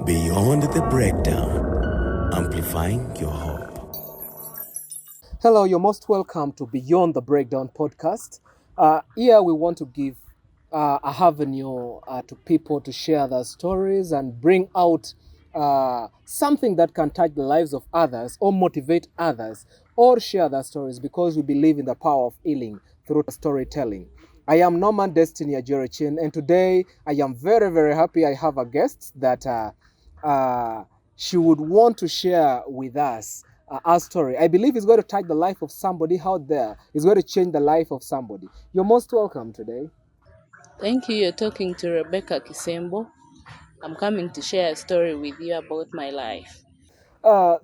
Beyond the breakdown, amplifying your hope. Hello, you're most welcome to Beyond the Breakdown podcast. Here we want to give a avenue to people to share their stories and bring out something that can touch the lives of others or motivate others or share their stories because we believe in the power of healing through storytelling. I am Norman Destiny Ajorechin, and today I am very, very happy I have a guest that she would want to share with us our story. I believe it's going to touch the life of somebody out there. It's going to change the life of somebody. You're most welcome today. Thank you. You're talking to Rebecca Kisembo. I'm coming to share a story with you about my life.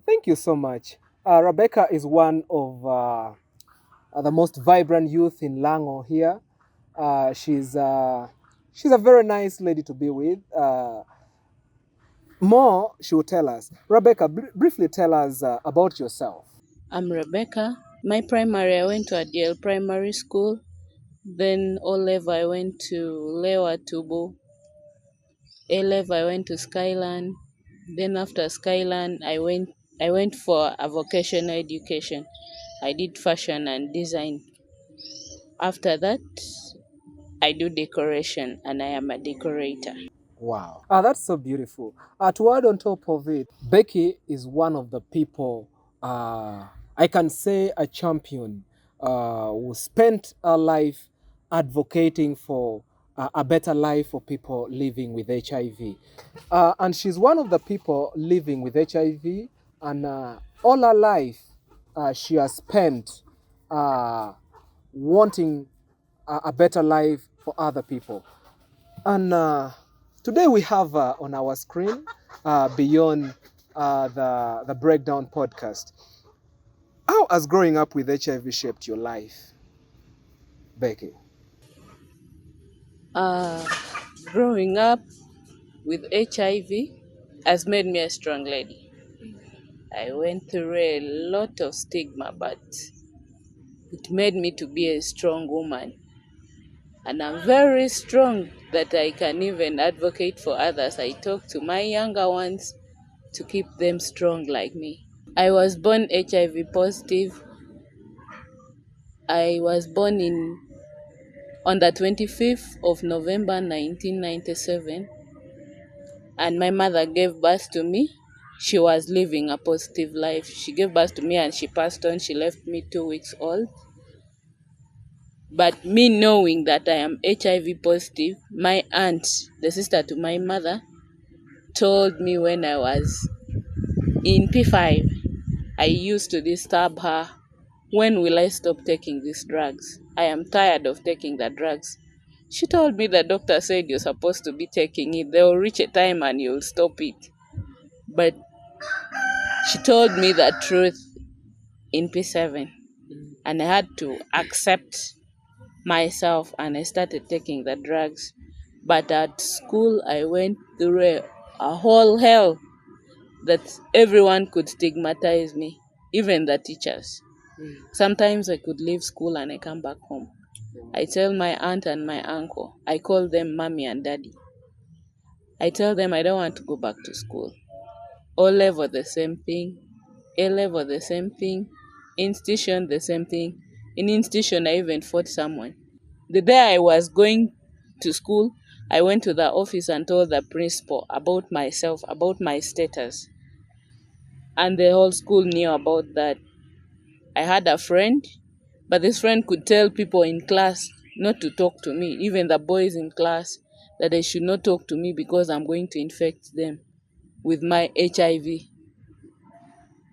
Thank you so much. Rebecca is one of the most vibrant youth in Lango here. She's a very nice lady to be with. More she will tell us. Rebecca, briefly tell us about yourself. I'm Rebecca. My primary, I went to Adiel Primary School. Then O level, I went to Lewa Tubu. A level, I went to Skyland. Then after Skyland, I went for a vocational education. I did fashion and design. After that, I do decoration and I am a decorator. Wow. That's so beautiful. To add on top of it, Becky is one of the people, I can say a champion, who spent her life advocating for a better life for people living with HIV. And she's one of the people living with HIV, and all her life she has spent wanting a better life for other people. And today we have on our screen, Beyond the Breakdown podcast. How has growing up with HIV shaped your life, Becky? Uh, Growing up with HIV has made me a strong lady. I went through a lot of stigma, but it made me to be a strong woman. And I'm very strong that I can even advocate for others. I talk to my younger ones to keep them strong like me. I was born HIV positive. I was born on the 25th of November 1997, and my mother gave birth to me. She was living a positive life. She gave birth to me and she passed on. She left me 2 weeks old. But me knowing that I am HIV positive, my aunt, the sister to my mother, told me when I was in P5, I used to disturb her, when will I stop taking these drugs? I am tired of taking the drugs. She told me the doctor said you're supposed to be taking it. There will reach a time and you'll stop it. But she told me the truth in P7, and I had to accept myself and I started taking the drugs. But at school, I went through a whole hell that everyone could stigmatize me, even the teachers. Sometimes I could leave school and I come back home. I tell my aunt and my uncle, I call them mommy and daddy. I tell them I don't want to go back to school. O level the same thing, A level the same thing, institution the same thing. In institution, I even fought someone. The day I was going to school, I went to the office and told the principal about myself, about my status. And the whole school knew about that. I had a friend, but this friend could tell people in class not to talk to me, even the boys in class, that they should not talk to me because I'm going to infect them with my HIV.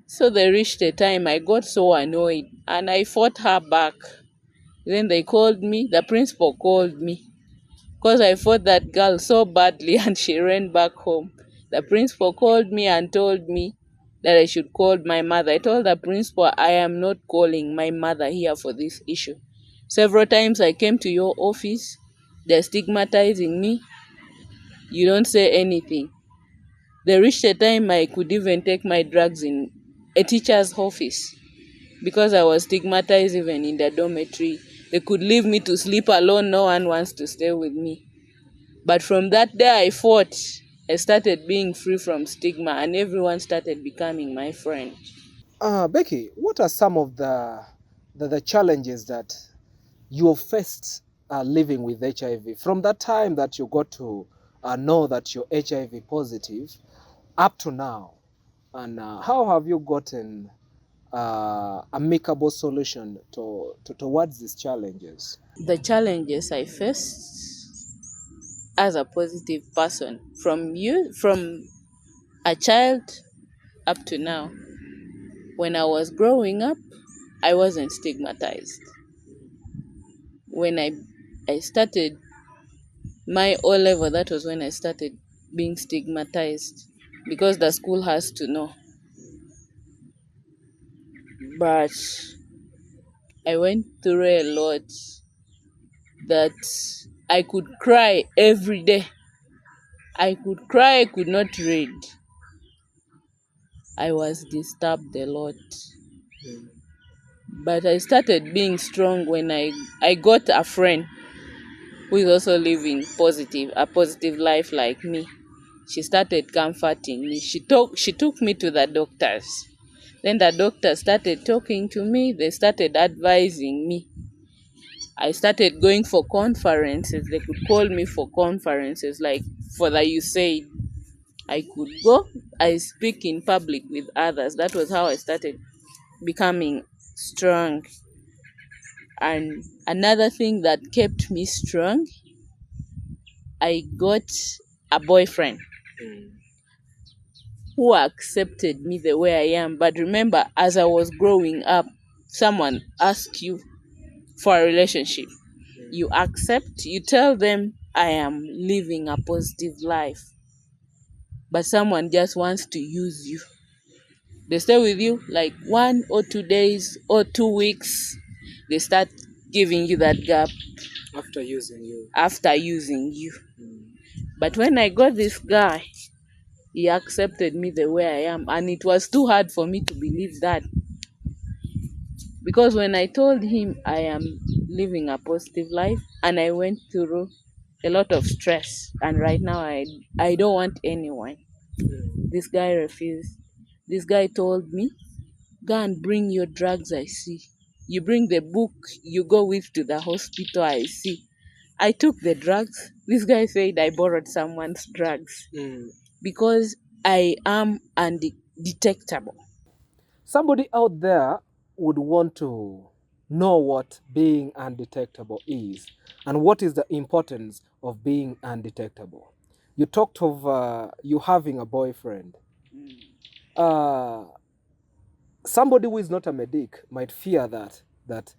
So they reached a time I got so annoyed and I fought her back. Then they called me, the principal called me, because I fought that girl so badly and she ran back home. The principal called me and told me that I should call my mother. I told the principal I am not calling my mother here for this issue. Several times I came to your office, they're stigmatizing me. You don't say anything. They reached a time I could even take my drugs in a teacher's office because I was stigmatized even in the dormitory. They could leave me to sleep alone. No one wants to stay with me. But from that day I fought. I started being free from stigma and everyone started becoming my friend. Becky, what are some of the challenges that you have faced living with HIV from that time that you got to know that you're HIV positive up to now? And how have you gotten amicable solution towards these challenges? The challenges I faced as a positive person from a child up to now. When I was growing up, I wasn't stigmatized. When I started my O level, that was when I started being stigmatized because the school has to know. But I went through a lot that I could cry every day. I could cry, I could not read. I was disturbed a lot. But I started being strong when I got a friend who is also living a positive life like me. She started comforting me. She took me to the doctors. Then the doctors started talking to me. They started advising me. I started going for conferences. They could call me for conferences like for the USAID. I could go. I speak in public with others. That was how I started becoming strong. And another thing that kept me strong, I got a boyfriend who accepted me the way I am. But remember, as I was growing up, someone asked you for a relationship. You accept, you tell them, I am living a positive life. But someone just wants to use you. They stay with you like 1 or 2 days or 2 weeks. They start giving you that gap After using you. after using you. But when I got this guy, he accepted me the way I am. And it was too hard for me to believe that. Because when I told him I am living a positive life and I went through a lot of stress and right now I don't want anyone. This guy refused. This guy told me, go and bring your drugs I see. You bring the book you go with to the hospital I see. I took the drugs. This guy said I borrowed someone's drugs because I am undetectable. Somebody out there would want to know what being undetectable is and what is the importance of being undetectable. You talked of you having a boyfriend. Uh, Somebody who is not a medic might fear that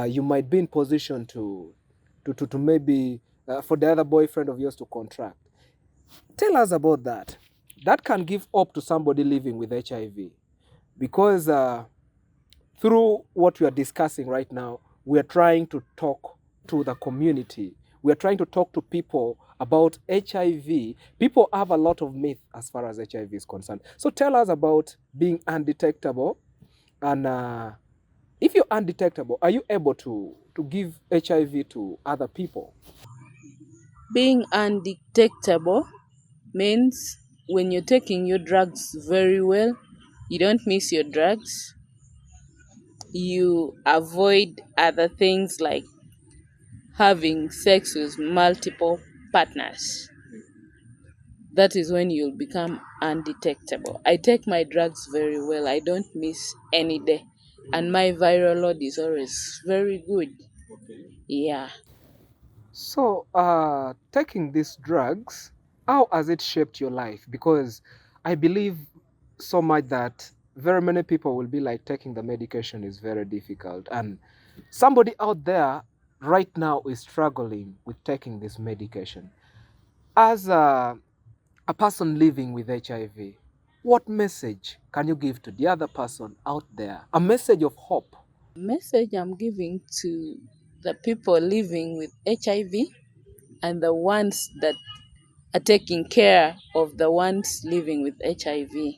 you might be in position to maybe for the other boyfriend of yours to contract. Tell us about that. That can give hope to somebody living with HIV because through what we are discussing right now, we are trying to talk to the community. We are trying to talk to people about HIV. People have a lot of myth as far as HIV is concerned. So tell us about being undetectable. And if you're undetectable, are you able to give HIV to other people? Being undetectable means when you're taking your drugs very well, you don't miss your drugs, you avoid other things like having sex with multiple partners. That is when you'll become undetectable. I take my drugs very well. I don't miss any day. And my viral load is always very good. Yeah. So, taking these drugs, how has it shaped your life? Because I believe so much that very many people will be like taking the medication is very difficult. And somebody out there right now is struggling with taking this medication. As a person living with HIV, what message can you give to the other person out there? A message of hope. Message I'm giving to the people living with HIV and the ones that are taking care of the ones living with HIV.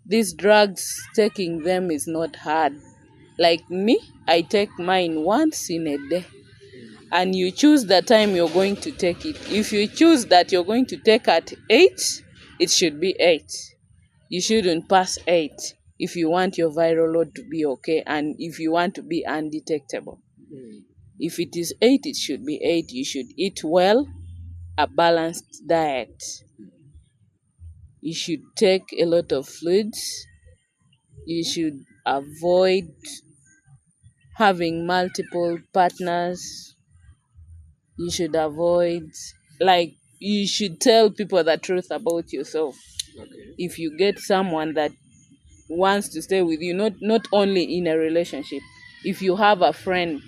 These drugs, taking them is not hard. Like me, I take mine once in a day. and you choose the time you're going to take it. If you choose that you're going to take at 8, it should be 8. You shouldn't pass 8 if you want your viral load to be okay and if you want to be undetectable. If it is 8, it should be 8. You should eat well, a balanced diet. You should take a lot of fluids. You should avoid having multiple partners. You should avoid, like, you should tell people the truth about yourself. If you get someone that wants to stay with you, not only in a relationship, if you have a friend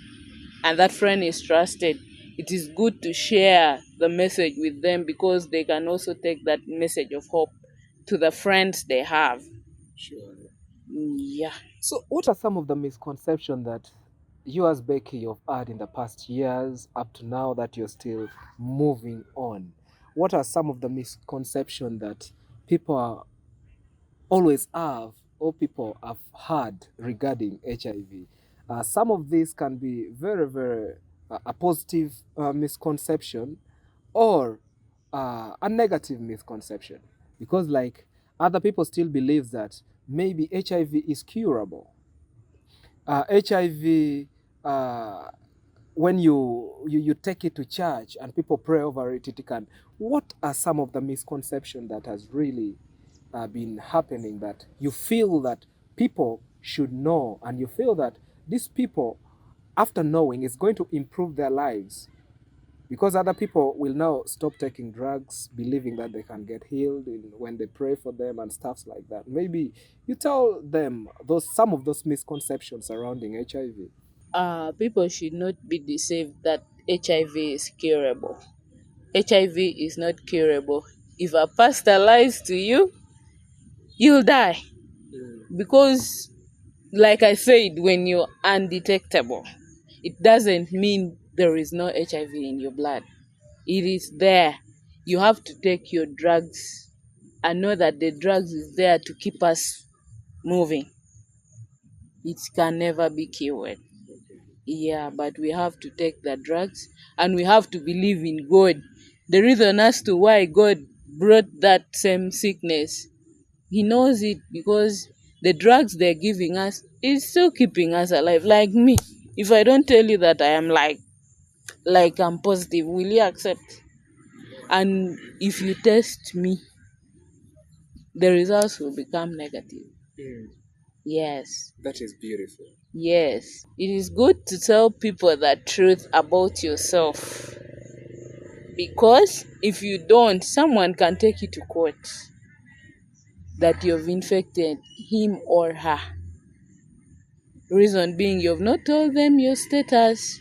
and that friend is trusted, it is good to share the message with them because they can also take that message of hope to the friends they have. Sure. Yeah. So, what are some of the misconceptions that you as Becky you've had in the past years up to now that you're still moving on? What are some of the misconceptions that people are always have or people have had regarding HIV? Some of these can be very, very a positive misconception or a negative misconception, because like other people still believe that maybe HIV is curable. HIV, when you take it to church and people pray over it, it can. What are some of the misconceptions that has really been happening that you feel that people should know, and you feel that these people, after knowing, is going to improve their lives? Because other people will now stop taking drugs, believing that they can get healed when they pray for them and stuff like that. Maybe you tell them some of those misconceptions surrounding HIV. People should not be deceived that HIV is curable. HIV is not curable. If a pastor lies to you, you'll die. Because, like I said, when you're undetectable, it doesn't mean there is no HIV in your blood. It is there. You have to take your drugs and know that the drugs is there to keep us moving. It can never be cured. Yeah, but we have to take the drugs and we have to believe in God. The reason as to why God brought that same sickness, He knows it because the drugs they're giving us is still keeping us alive. Like me, if I don't tell you that I am like I'm positive, will you accept? And if you test me, the results will become negative. Yes. That is beautiful. Yes. It is good to tell people the truth about yourself. Because if you don't, someone can take you to court that you've infected him or her. Reason being, you've not told them your status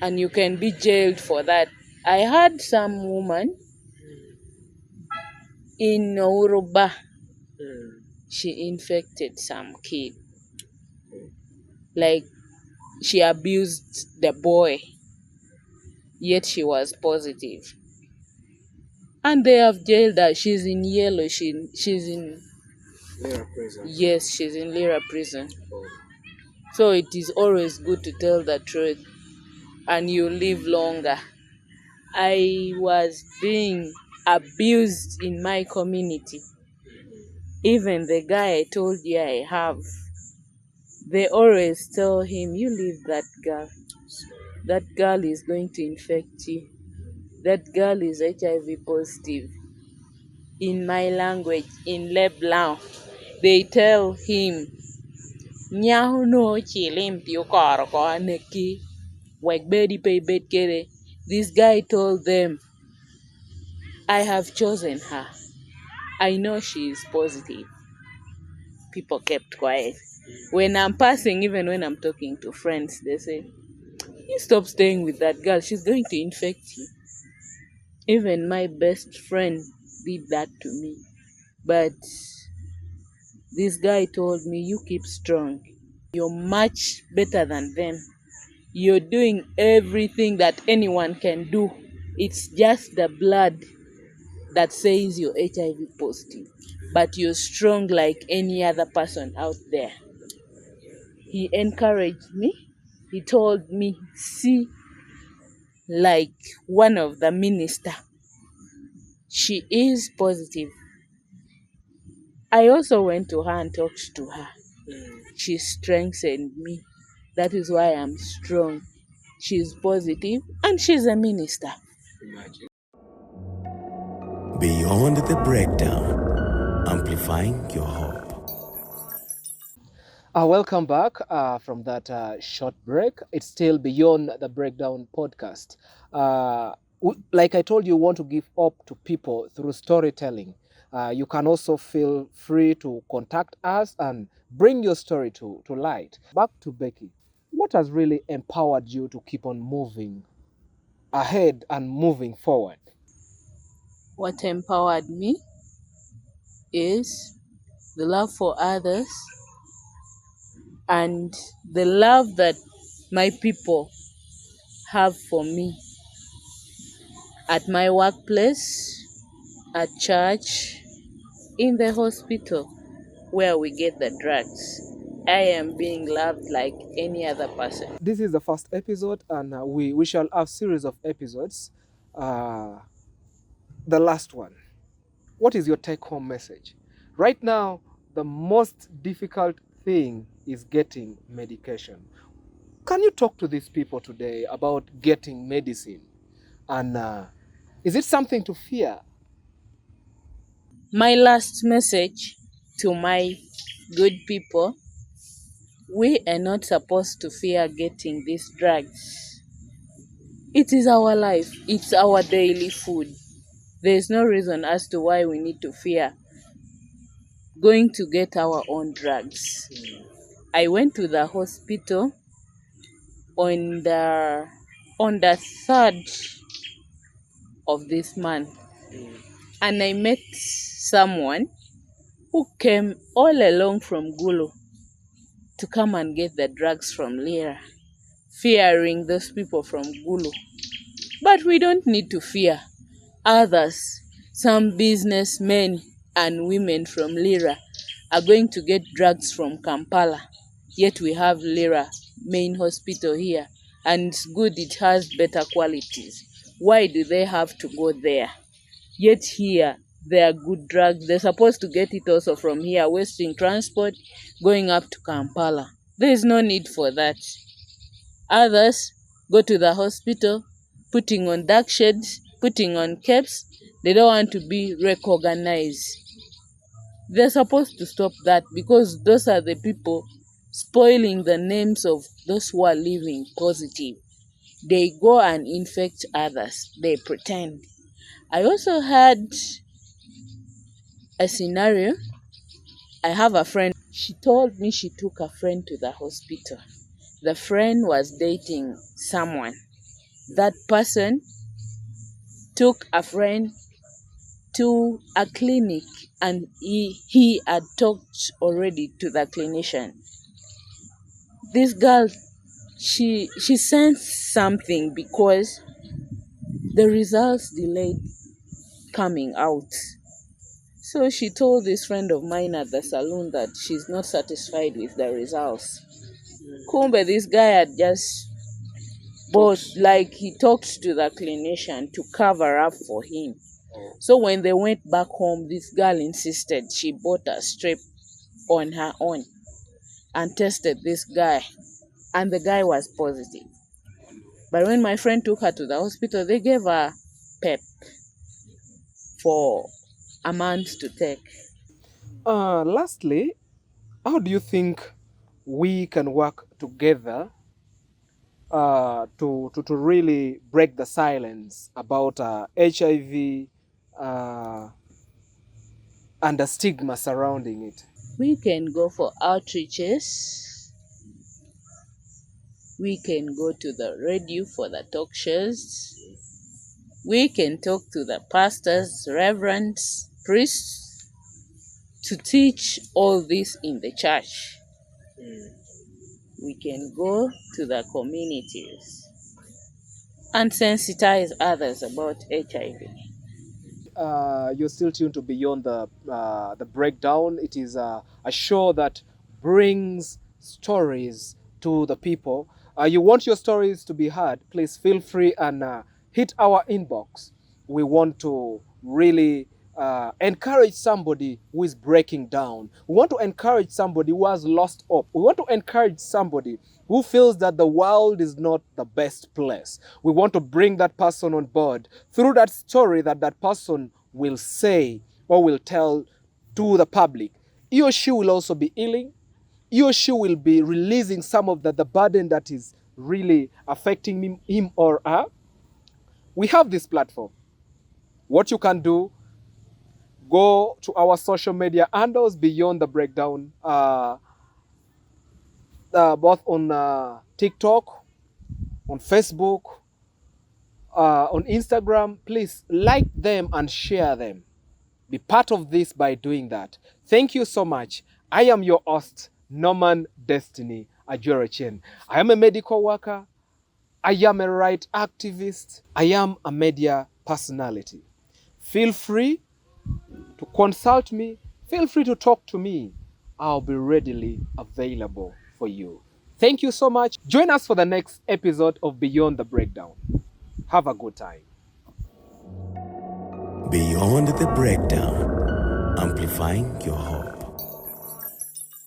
and you can be jailed for that. I heard some woman in Uruba, she infected some kid. Like, she abused the boy, yet she was positive. And they have jailed her. She's in yellow. She's in Lyra prison. Yes, she's in Lyra prison. So it is always good to tell the truth and you live longer. I was being abused in my community. Even the guy I told you I have, they always tell him, you leave that girl. That girl is going to infect you. That girl is HIV positive. In my language, in Leblanc, they tell him, Nyao no chilim pio karo ko aneki. Wegbedi pay bed kere. This guy told them, I have chosen her. I know she is positive. People kept quiet. When I'm passing, even when I'm talking to friends, they say, you stop staying with that girl. She's going to infect you. Even my best friend did that to me. But this guy told me, you keep strong. You're much better than them. You're doing everything that anyone can do. It's just the blood that says you're HIV positive. But you're strong like any other person out there. He encouraged me. He told me, see, like one of the minister. She is positive. I also went to her and talked to her. She strengthened me. That is why I'm strong. She's positive and she's a minister. Beyond the breakdown, amplifying your hope. Welcome back from that short break. It's still Beyond the Breakdown podcast. Like I told you, want to give hope to people through storytelling. You can also feel free to contact us and bring your story to light. Back to Becky. What has really empowered you to keep on moving ahead and moving forward? What empowered me is the love for others and the love that my people have for me at my workplace, at church, in the hospital where we get the drugs. I am being loved like any other person. This is the first episode, and we shall have series of episodes. The last one. What is your take home message? Right now, the most difficult thing is getting medication. Can you talk to these people today about getting medicine? And is it something to fear? My last message to my good people: we are not supposed to fear getting these drugs. It is our life, it's our daily food. There is no reason as to why we need to fear going to get our own drugs. I went to the hospital on the 3rd of this month, and I met someone who came all along from Gulu to come and get the drugs from Lira, fearing those people from Gulu. But we don't need to fear others. Some businessmen and women from Lira are going to get drugs from Kampala, yet we have Lira main hospital here, and it's good, it has better qualities. Why do they have to go there? Yet here they are good drugs. They're supposed to get it also from here, wasting transport, going up to Kampala. There is no need for that. Others go to the hospital, putting on dark shades, putting on capes. They don't want to be recognized. They're supposed to stop that, because those are the people spoiling the names of those who are living positive. They go and infect others. They pretend. I also had a scenario. I have a friend. She told me she took a friend to the hospital. The friend was dating someone. That person took a friend to a clinic, and he had talked already to the clinician. This girl, she sensed something, because the results delayed coming out. So she told this friend of mine at the salon that she's not satisfied with the results. Kumbe, this guy had just bought, like, he talked to the clinician to cover up for him. So when they went back home, this girl insisted she bought a strip on her own and tested this guy, and the guy was positive. But when my friend took her to the hospital, they gave her PEP for a month to take. Lastly, how do you think we can work together to really break the silence about HIV and the stigma surrounding it? We can go for outreaches. We can go to the radio for the talk shows. We can talk to the pastors, reverends, priests to teach all this in the church. We can go to the communities and sensitize others about HIV. You're still tuned to Beyond the Breakdown. It is a show that brings stories to the people. you want your stories to be heard, please feel free and hit our inbox. We want to really encourage somebody who is breaking down. We want to encourage somebody who has lost hope. We want to encourage somebody who feels that the world is not the best place. We want to bring that person on board through that story that that person will say or will tell to the public. He or she will also be healing. He or she will be releasing some of the burden that is really affecting him or her. We have this platform. What you can do, go to our social media handles Beyond the Breakdown, both on TikTok, on Facebook, on Instagram. Please like them and share them. Be part of this by doing that. Thank you so much. I am your host, Norman Destiny Ajorechen. I am a medical worker. I am a right activist. I am a media personality. Feel free to consult me. Feel free to talk to me. I'll be readily available for you. Thank you so much. Join us for the next episode of Beyond the Breakdown. Have a good time. Beyond the Breakdown, amplifying your hope.